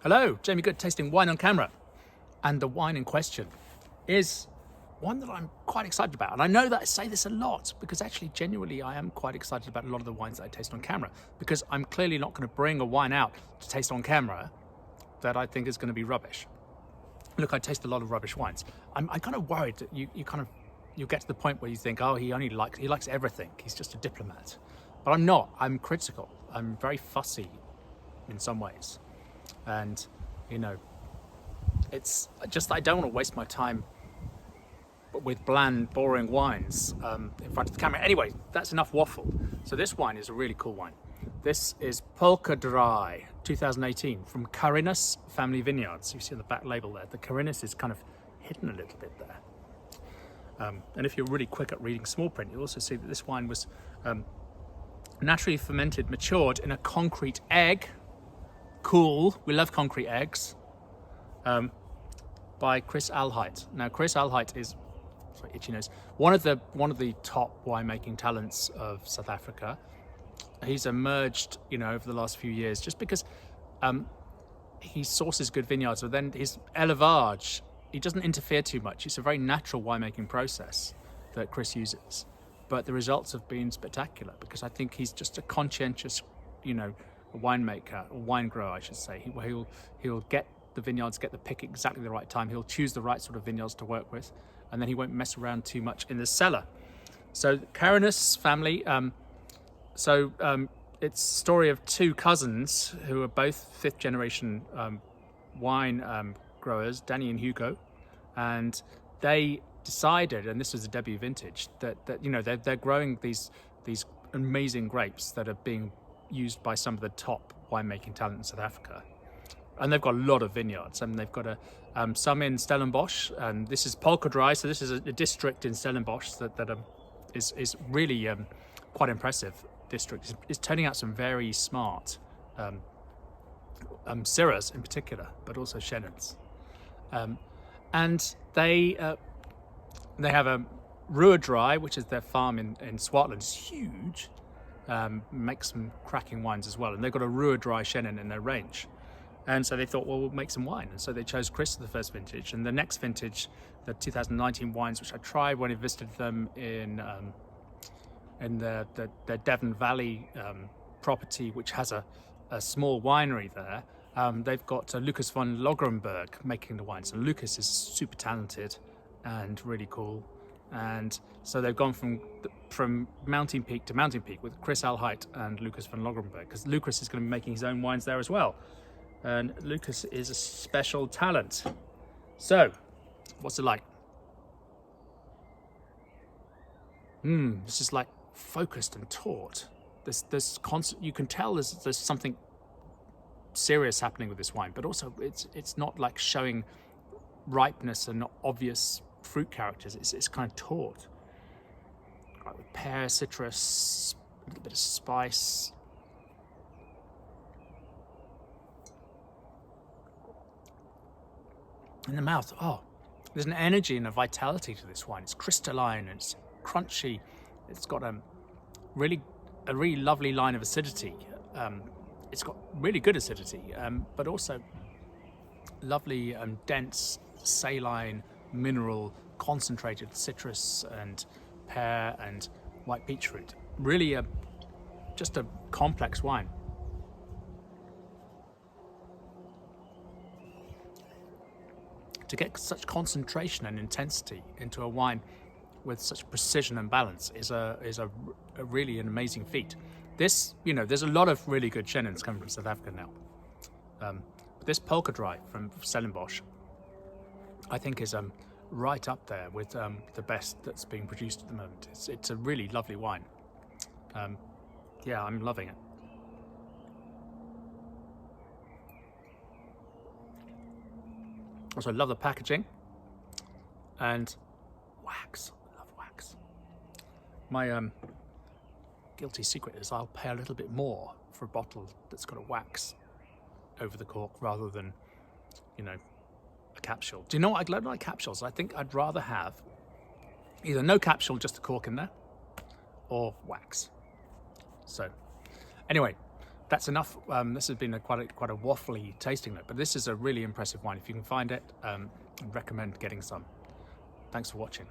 Hello, Jamie Good tasting wine on camera. And the wine in question is one that I'm quite excited about. And I know that I say this a lot because actually genuinely I am quite excited about a lot of the wines that I taste on camera, because I'm clearly not going to bring a wine out to taste on camera that I think is going to be rubbish. Look, I taste a lot of rubbish wines. I'm kind of worried that you get to the point where you think, oh, he likes everything. He's just a diplomat. But I'm not. I'm critical. I'm very fussy in some ways. And, you know, it's just, I don't want to waste my time with bland, boring wines in front of the camera. Anyway, that's enough waffle. So this wine is a really cool wine. This is Polkadraai 2018 from Carinus family vineyards. You see on the back label there, the Carinus is kind of hidden a little bit there. And if you're really quick at reading small print, you'll also see that this wine was naturally fermented, matured in a concrete egg. Cool, we love concrete eggs. By Chris Alheit. Now, Chris Alheit is, sorry, itchy nose, one of the top winemaking talents of South Africa. He's emerged, you know, over the last few years just because he sources good vineyards, but then his élevage, he doesn't interfere too much. It's a very natural winemaking process that Chris uses, but the results have been spectacular because I think he's just a conscientious, you know, winemaker, or wine grower, I should say. He'll get the vineyards, get the pick exactly the right time. He'll choose the right sort of vineyards to work with, and then he won't mess around too much in the cellar. So Carinus family, it's a story of two cousins who are both fifth generation wine growers, Danny and Hugo, and they decided, and this was a debut vintage, that you know, they're growing these amazing grapes that are being used by some of the top winemaking talent in South Africa. And they've got a lot of vineyards. I mean, they've got some in Stellenbosch, and this is Polkadraai, so this is a district in Stellenbosch that is really quite impressive district. It's turning out some very smart Syrahs in particular, but also Chenins. And they have a Rooidraai, which is their farm in Swartland. It's huge. Makes some cracking wines as well, and they've got a Rooidraai Chenin in their range, and so they thought, well, we'll make some wine, and so they chose Chris for the first vintage, and the next vintage, the 2019 wines, which I tried when I visited them in the Devon Valley property, which has a small winery there. They've got Lukas van Loggerenberg making the wines, and Lukas is super talented and really cool. And so they've gone from mountain peak to mountain peak with Chris Alheit and Lukas van Loggerenberg, because Lukas is going to be making his own wines there as well. And Lukas is a special talent. So, what's it like? This is like focused and taut. There's constant. You can tell there's something serious happening with this wine, but also it's not like showing ripeness and obvious fruit characters. It's kind of taut, right, with pear, citrus, a little bit of spice. In the mouth, there's an energy and a vitality to this wine. It's crystalline, it's crunchy, it's got a really lovely line of acidity. It's got really good acidity, but also lovely dense, saline, mineral, concentrated citrus and pear and white peach fruit. Really just a complex wine. To get such concentration and intensity into a wine with such precision and balance is a really an amazing feat. This, you know, there's a lot of really good Chenins coming from South Africa now. But this Polkadraai from Stellenbosch, I think, is right up there with the best that's being produced at the moment. It's a really lovely wine. Yeah, I'm loving it. Also, I love the packaging and wax. I love wax. My guilty secret is I'll pay a little bit more for a bottle that's got a wax over the cork rather than, you know, a capsule. Do you know what? I like capsules. I think I'd rather have either no capsule, just a cork in there, or wax. So, anyway, that's enough. This has been quite a waffly tasting note, but this is a really impressive wine. If you can find it, I'd recommend getting some. Thanks for watching.